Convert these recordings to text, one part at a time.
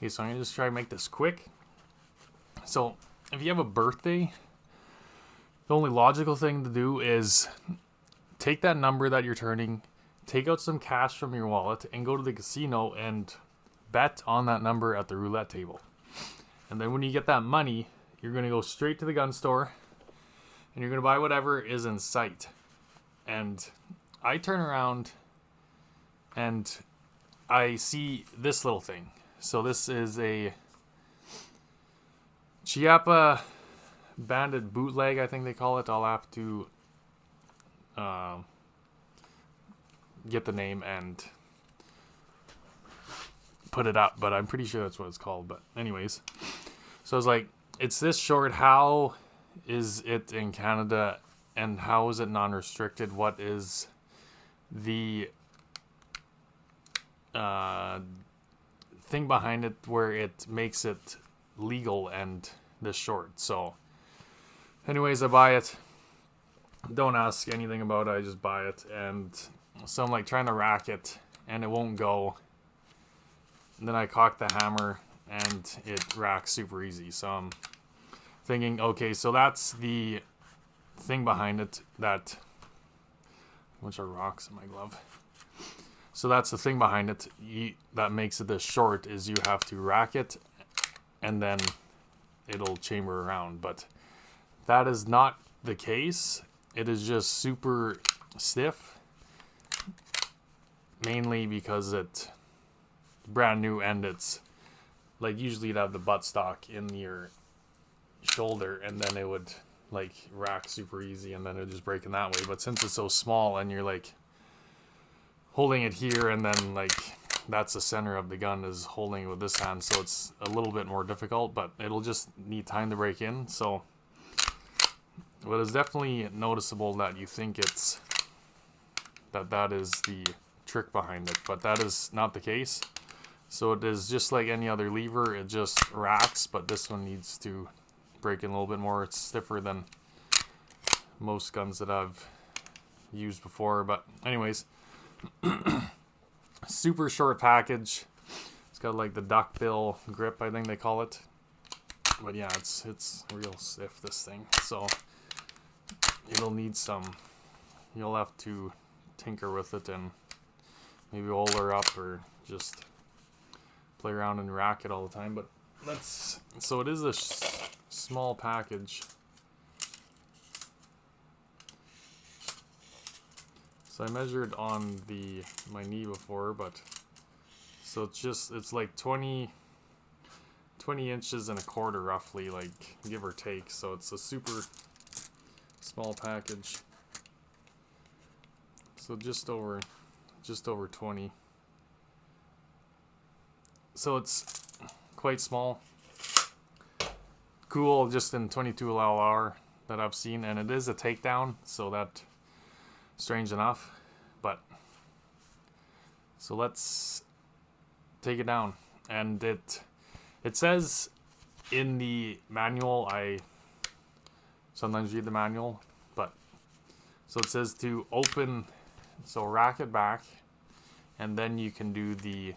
Okay, so I'm gonna just try to make this quick. So if you have a birthday, the only logical thing to do is take that number that you're turning, take out some cash from your wallet, and go to the casino and bet on that number at the roulette table. And then when you get that money, you're going to go straight to the gun store and you're going to buy whatever is in sight. And I turn around and I see this little thing. So this is a Chiappa bandit bootleg, I think they call it. I'll have to get the name and put it up, but I'm pretty sure that's what it's called. But anyways, so I was like, it's this short. How is it in Canada and how is it non-restricted? What is the thing behind it where it makes it legal and this short? So anyways, I buy it. Don't ask anything about it. I just buy it. And so I'm like trying to rack it and it won't go. And then I cock the hammer and it racks super easy. So I'm thinking, okay, so that's the thing behind it. That, which are rocks in my glove. So that's the thing behind it that makes it this short, is you have to rack it and then it'll chamber around. But that is not the case. It is just super stiff, mainly because it's brand new and it's like usually you'd have the buttstock in your shoulder and then it would like rack super easy and then it would just break in that way. But since it's so small and you're like holding it here and then like that's the center of the gun is holding it with this hand, so it's a little bit more difficult, but it'll just need time to break in. So but it's definitely noticeable that you think it's that is the trick behind it, but that is not the case. So it is just like any other lever, it just racks, but this one needs to break in a little bit more. It's stiffer than most guns that I've used before. But anyways, super short package. It's got like the duckbill grip, I think they call it. But yeah, it's real stiff, this thing. So it'll need some, you'll have to tinker with it and maybe roll her up or just play around and rack it all the time. But so it is a small package. So I measured on my knee before, but so it's like 20 inches and a quarter roughly, like give or take. So it's a super small package. So just over 20. So it's quite small. Cool, just in 22 LR that I've seen, and it is a takedown, so that strange enough. But so let's take it down. And it says in the manual, I sometimes read the manual, but so it says to open, so rack it back and then you can do the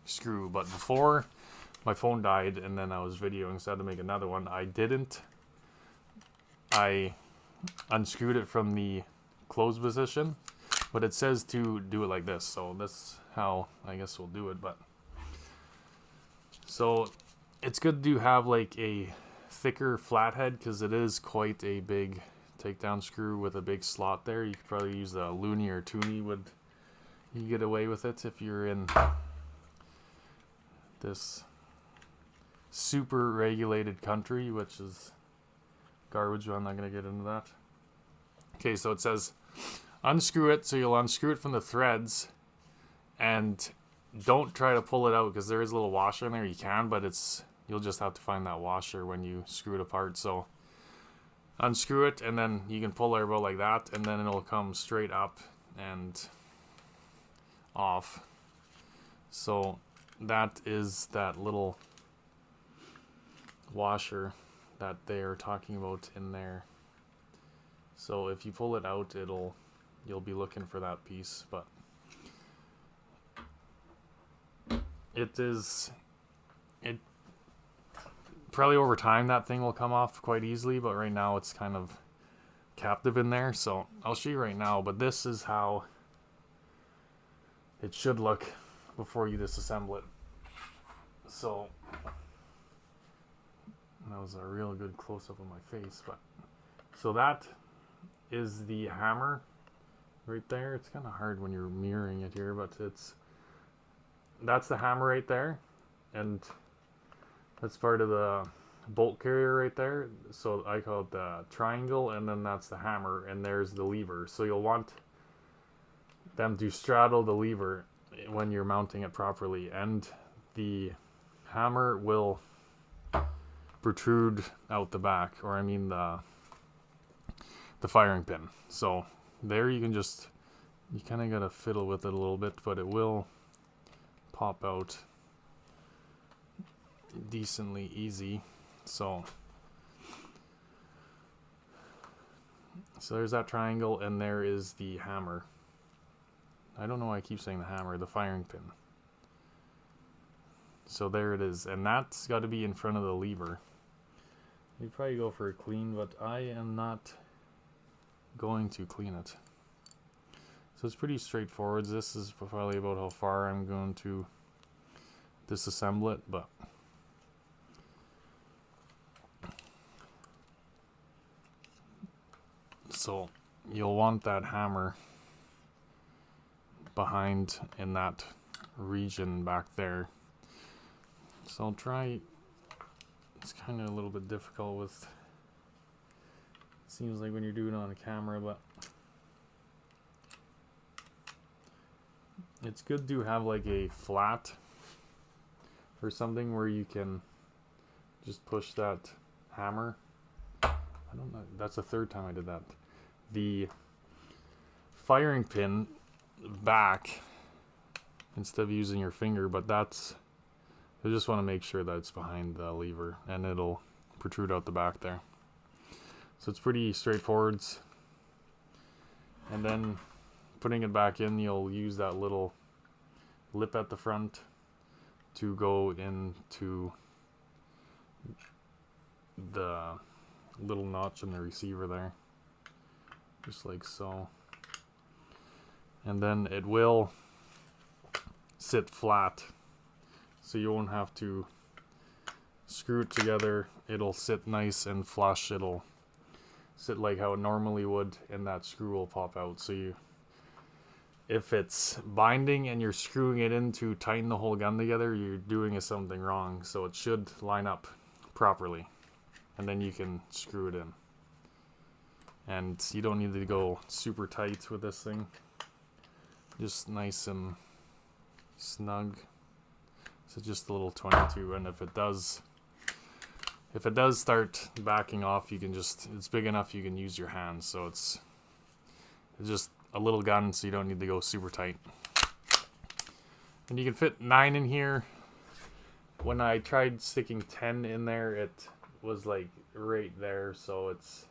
screw. But before my phone died and then I was videoing, so I had to make another one. I unscrewed it from the closed position, but it says to do it like this. So that's how I guess we'll do it. But so it's good to have like a thicker flathead because it is quite a big takedown screw with a big slot there. You could probably use a loony or toonie. You get away with it if you're in this super regulated country, which is garbage, but I'm not going to get into that. Okay, so it says unscrew it. So you'll unscrew it from the threads and don't try to pull it out because there is a little washer in there. You can, but you'll just have to find that washer when you screw it apart. So unscrew it and then you can pull it about like that and then it'll come straight up and off. So that is that little washer that they're talking about in there. So if you pull it out, you'll be looking for that piece. But it probably over time that thing will come off quite easily, but right now it's kind of captive in there. So I'll show you right now, but this is how it should look before you disassemble it. So that was a real good close-up of my face, but so that is the hammer right there. It's kind of hard when you're mirroring it here, but that's the hammer right there, and that's part of the bolt carrier right there. So I call it the triangle, and then that's the hammer, and there's the lever. So you'll want them to straddle the lever when you're mounting it properly, and the hammer will protrude out the back, or I mean the firing pin. So there you kind of gotta fiddle with it a little bit, but it will pop out decently easy. So there's that triangle, and there is the hammer. I don't know why I keep saying the hammer, the firing pin. So there it is, and that's got to be in front of the lever. You'd probably go for a clean, but I am not going to clean it. So it's pretty straightforward. This is probably about how far I'm going to disassemble it, but so you'll want that hammer behind in that region back there. So I'll try. It's kind of a little bit difficult with, seems like when you're doing it on a camera, but it's good to have like a flat or something where you can just push that hammer. I don't know, that's the third time I did that. The firing pin back instead of using your finger, but I just want to make sure that it's behind the lever, and it'll protrude out the back there. So it's pretty straightforward. And then putting it back in, you'll use that little lip at the front to go into the little notch in the receiver there, just like so. And then it will sit flat, so you won't have to screw it together. It'll sit nice and flush. It'll sit like how it normally would, and that screw will pop out. So if it's binding and you're screwing it in to tighten the whole gun together, you're doing something wrong. So it should line up properly, and then you can screw it in. And you don't need to go super tight with this thing. Just nice and snug. So just a little 22, and if it does start backing off, you can it's big enough you can use your hands. So it's just a little gun, so you don't need to go super tight. And you can fit 9 in here. When I tried sticking 10 in there, it was like right there, so it's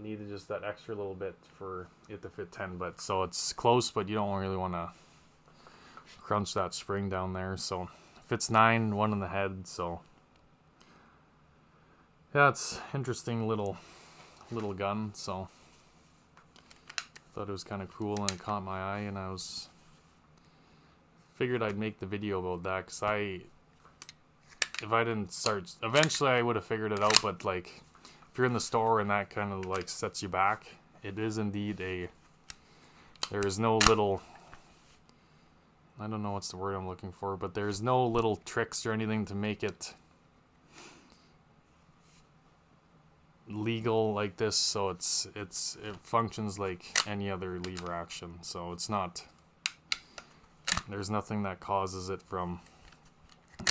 needed just that extra little bit for it to fit 10. But so it's close, but you don't really want to crunch that spring down there. So fits 9, 1 in the head. So yeah, it's interesting little gun. So thought it was kind of cool, and it caught my eye, and I figured I'd make the video about that, because if I didn't start, eventually I would have figured it out, but like if you're in the store and that kind of like sets you back, it is indeed there is no little, I don't know what's the word I'm looking for, but there's no little tricks or anything to make it legal like this. So it functions like any other lever action. So there's nothing that causes it from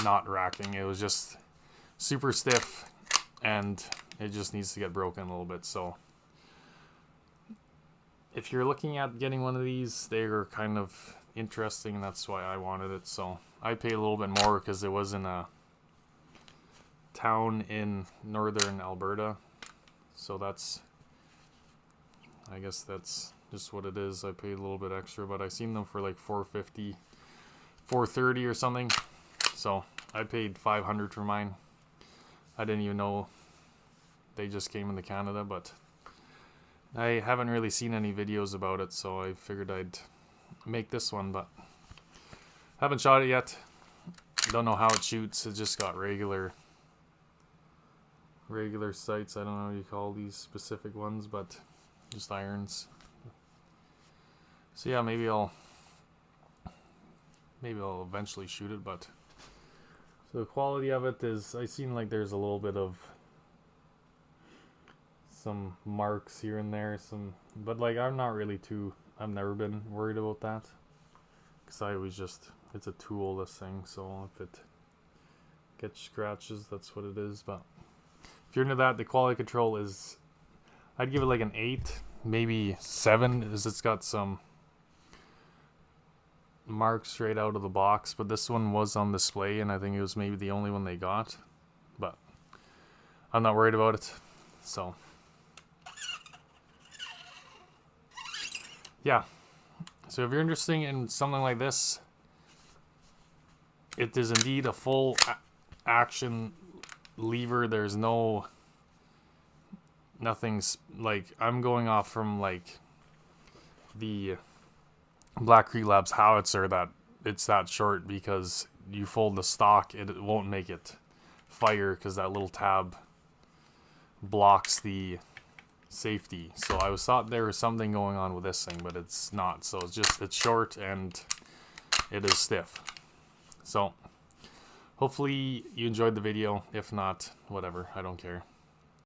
not racking. It was just super stiff, and it just needs to get broken a little bit. So if you're looking at getting one of these, they're kind of interesting, and that's why I wanted it. So I paid a little bit more because it was in a town in northern Alberta. So I guess that's just what it is. I paid a little bit extra, but I seen them for like $4.50, $4.30 or something. So I paid $500 for mine. I didn't even know they just came into Canada, but I haven't really seen any videos about it, so I figured I'd make this one, but haven't shot it yet. Don't know how it shoots. It just got regular sights. I don't know what you call these specific ones, but just irons. So yeah, maybe I'll eventually shoot it, but so the quality of it is, I seen like there's a little bit of some marks here and there, but like I've never been worried about that, because I always it's a tool, this thing, so if it gets scratches, that's what it is. But if you're into that, the quality control is, I'd give it like an 8, maybe 7, as it's got some marks straight out of the box, but this one was on display and I think it was maybe the only one they got, but I'm not worried about it. So yeah, so if you're interested in something like this, it is indeed a full action lever. There's nothing's like, I'm going off from like the Black Creek Labs howitzer, that it's that short because you fold the stock, it won't make it fire because that little tab blocks the safety. So I thought there was something going on with this thing, but it's not. So it's short and it is stiff. So hopefully you enjoyed the video. If not, whatever, I don't care.